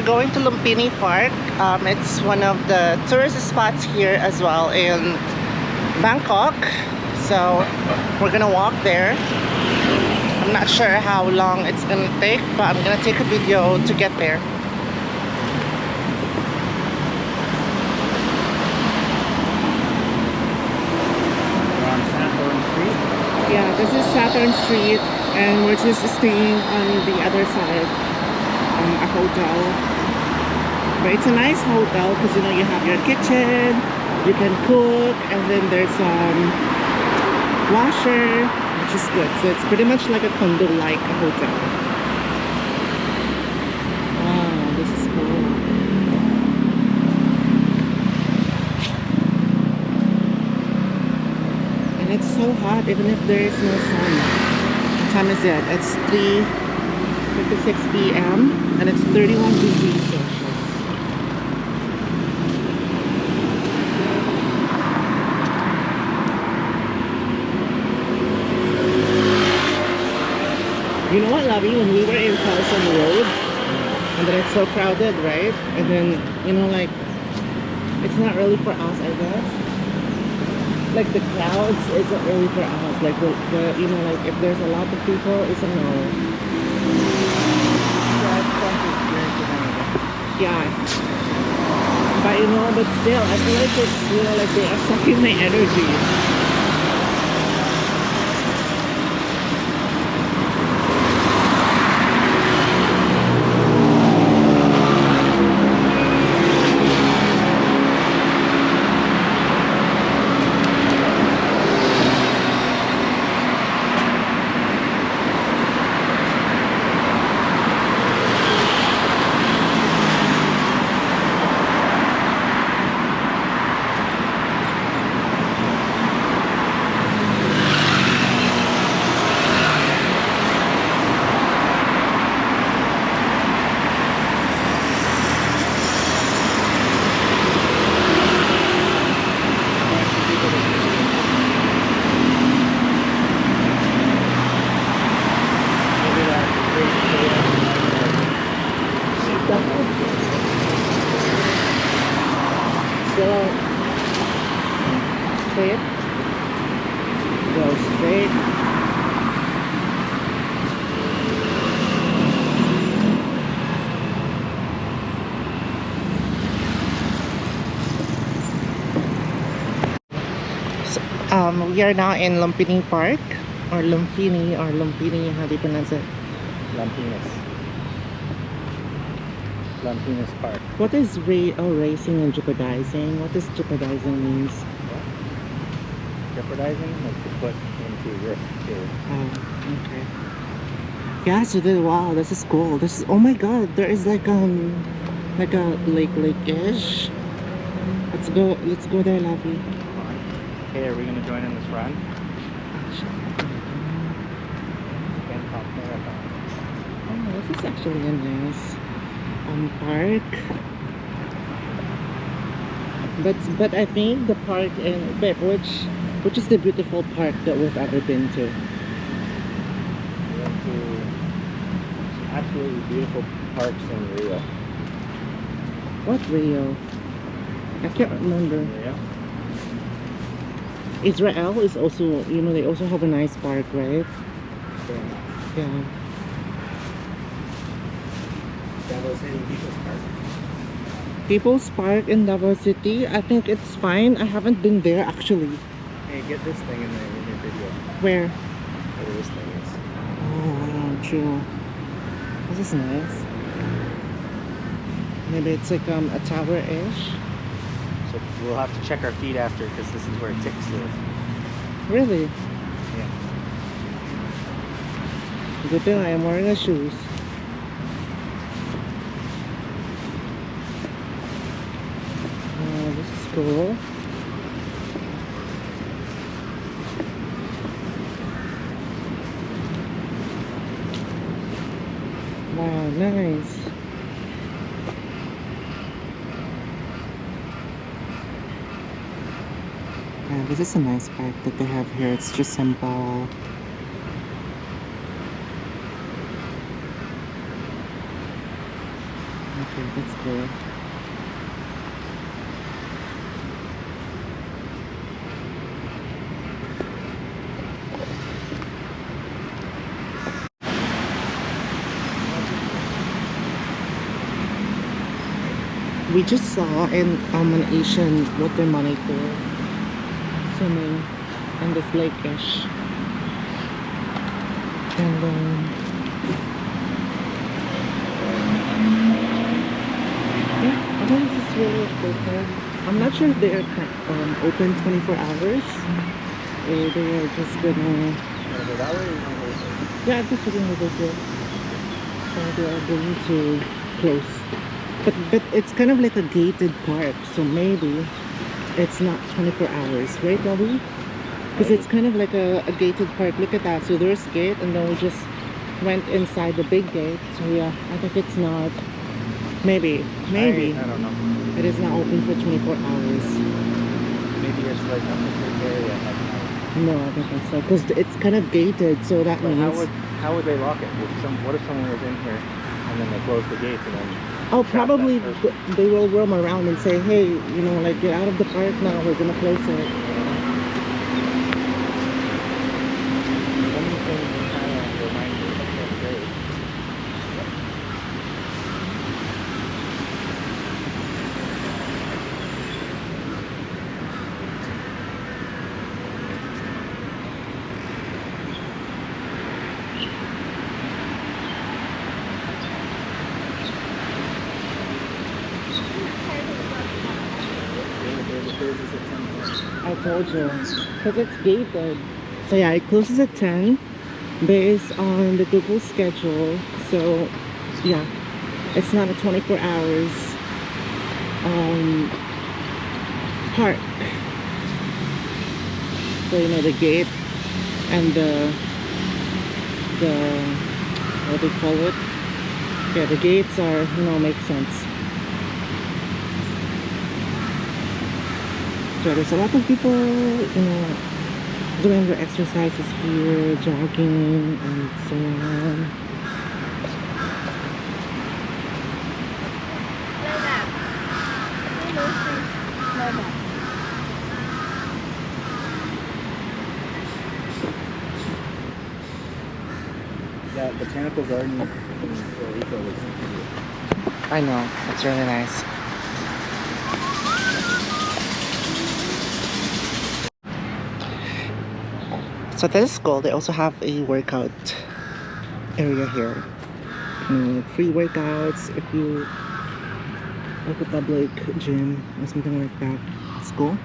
we're going to Lumpini Park. It's one of the tourist spots here as well in Bangkok. So we're gonna walk there. I'm not sure how long it's gonna take, but I'm gonna take a video to get there. Yeah, this is Saturn Street, and we're just staying on the other side, a hotel. But it's a nice hotel because you know you have your kitchen, you can cook, and then there's washer, which is good. So it's pretty much like a condo-like hotel. Wow, this is cool. It's so hot even if there is no sun. What time is it? It's 3:56 p.m. and it's 31 degrees Celsius. You know what, Lovey? When we were in Khap Khun Road, and then it's so crowded, right? And then, you know, like, it's not really for us, I guess. Like the crowds isn't really for us. Like the you know, like if there's a lot of people, it's a no. Yeah. But you know, but still, I feel like it's, you know, like they are sucking my energy. Still straight. Go straight. So, we are now in Lumpini Park, or Lumpini, how do you pronounce it? Lumpini Park. What is racing and jeopardizing? What does jeopardizing means? Jeopardizing, like to put into risk too. Oh, okay. Yeah, so wow, this is cool. This is, oh my god, there is like a lake-ish. Let's go there, Lavi. Hey, are we gonna join in this run? Bangkok Marathon. Oh, this is actually a nice park. But I think the park which is the beautiful park that we've ever been to. We went to some absolutely beautiful parks in Rio. What Rio? I can't remember. Rio? Israel is also, you know, they also have a nice park, right? Yeah. Davao City People's Park. People's Park in Davao City, I think it's fine. I haven't been there actually. Hey, get this thing in your video. Where? Whatever this thing is. Oh wow, true. This is nice. Maybe it's like a tower-ish. So we'll have to check our feet after because this is where ticks live. Really? Yeah. Good thing I am wearing a shoes. Oh, this is cool. Wow, nice. Yeah, this is a nice park that they have here. It's just simple. Okay, that's cool. We just saw an Asian water monitor swimming in this lake-ish. And yeah, I think this is really cool. I'm not sure if they are open 24 hours or they are just gonna. Yeah, I guess we're gonna go there. So they are going to close. But it's kind of like a gated park, so maybe it's not 24 hours, right, Bobby? Because it's kind of like a gated park. Look at that. So there's a gate, and then we just went inside the big gate. So yeah, I think it's not. Maybe I don't know. it is not open for 24 hours. Maybe it's like a big area at night. No, I don't think so. Because it's kind of gated, so that But means. how would they lock it? What if someone was in here and then they closed the gates and then? Oh, probably they will roam around and say, hey, you know, like, get out of the park now, we're gonna close it. Anything in Thailand reminds me of that grade. I told you, because it's gated. So yeah, it closes at 10 based on the Google schedule. So yeah, it's not a 24 hours park. So you know the gate and the what do they call it? Yeah, the gates are, you know, make sense. So there's a lot of people, you know, doing their exercises here, jogging and so on. That botanical garden in Puerto Rico was I know, it's really nice. So this school, they also have a workout area here. Free workouts if you like a public gym or something like that. It's cool.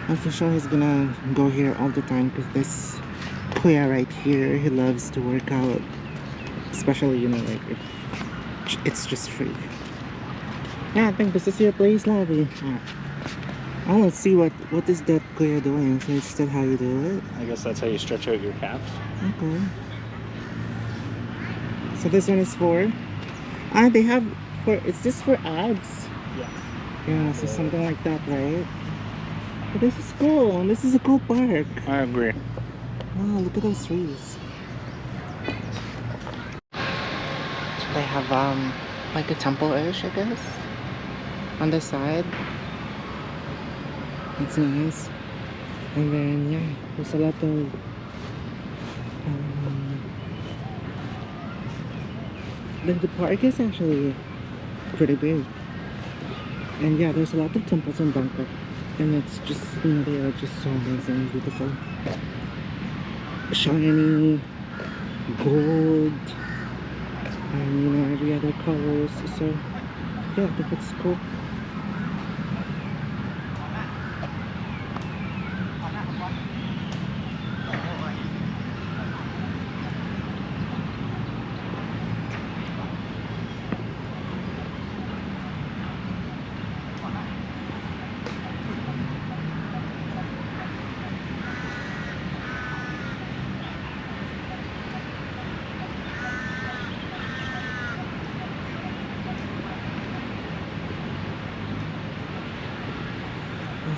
I'm for sure he's gonna go here all the time because this kuya right here, he loves to work out. Especially, you know, like if it's just free. Yeah, I think this is your place, Lavi. I want to see what is that kuya doing. So is that how you do it? I guess that's how you stretch out your calves. Okay. So this one is for they have for it's just for abs. Yeah. Yeah, so something like that, right? But this is cool. This is a cool park. I agree. Wow, look at those trees. So they have like a temple-ish, I guess, on the side. It's nice. And then yeah, there's a lot of the park is actually pretty big. And yeah, there's a lot of temples in Bangkok. And it's just, you know, they are just so amazing, beautiful. Shiny, gold, and you know, every other colors. So yeah, I think it's cool.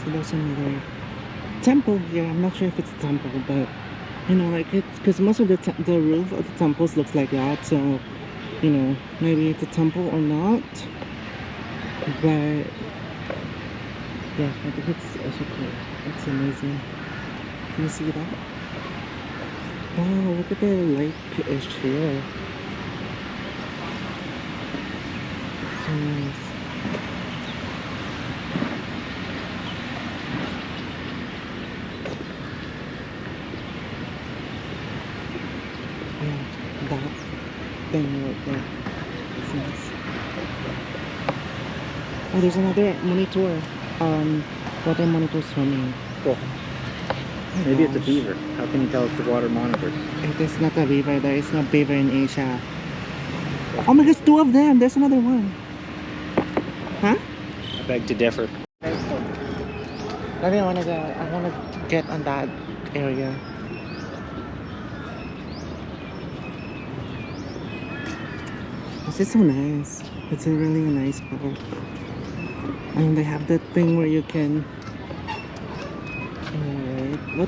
So there's another temple here. I'm not sure if it's a temple, but you know, like it's because most of the roof of the temples looks like that. So you know, maybe it's a temple or not. But yeah, I think it's also cool. It's amazing. Can you see that? Wow, look at the lake-ish here. So nice. Yeah, that thing right there. It's nice. Oh, there's another monitor. Water monitor swimming. Cool. Oh, Maybe it's a gosh. beaver. How can you tell it's the water monitor? It is not a beaver. There is no beaver in Asia. Oh my gosh, two of them. There's another one. Huh? I beg to differ. Maybe I wanna get on that area. This is so nice. It's a really nice park. And they have that thing where you can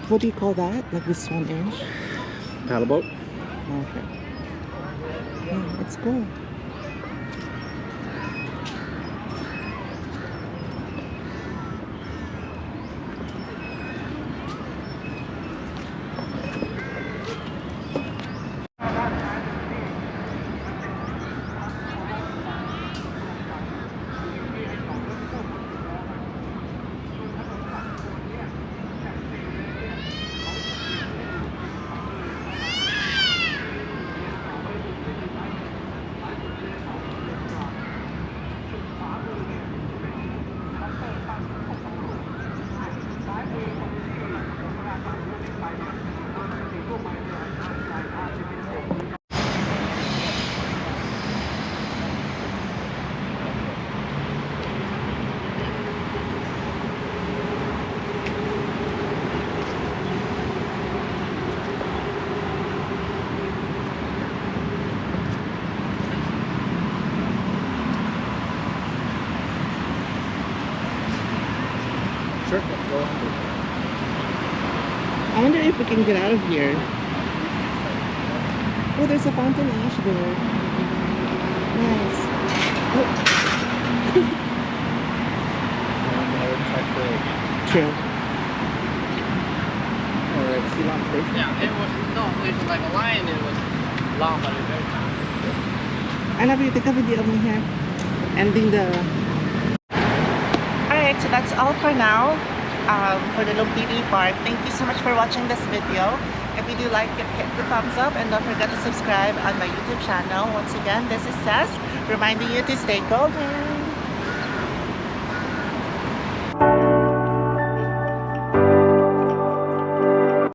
what do you call that? Like this one inch? Paddle boat? Okay. Yeah, it's cool. Sure, let's go on. I wonder if we can get out of here. Oh, there's a fountain ash there. Nice. Oh. True. Alright, Ceylon Station. Yeah, it was like a line. It was long, but it's very fast. I love you. Take a video of me here. Ending the... Alright, so that's all for now. For the Lumpini Park. Thank you so much for watching this video. If you do like it, hit the thumbs up and don't forget to subscribe on my YouTube channel. Once again, this is Sess, reminding you to stay golden.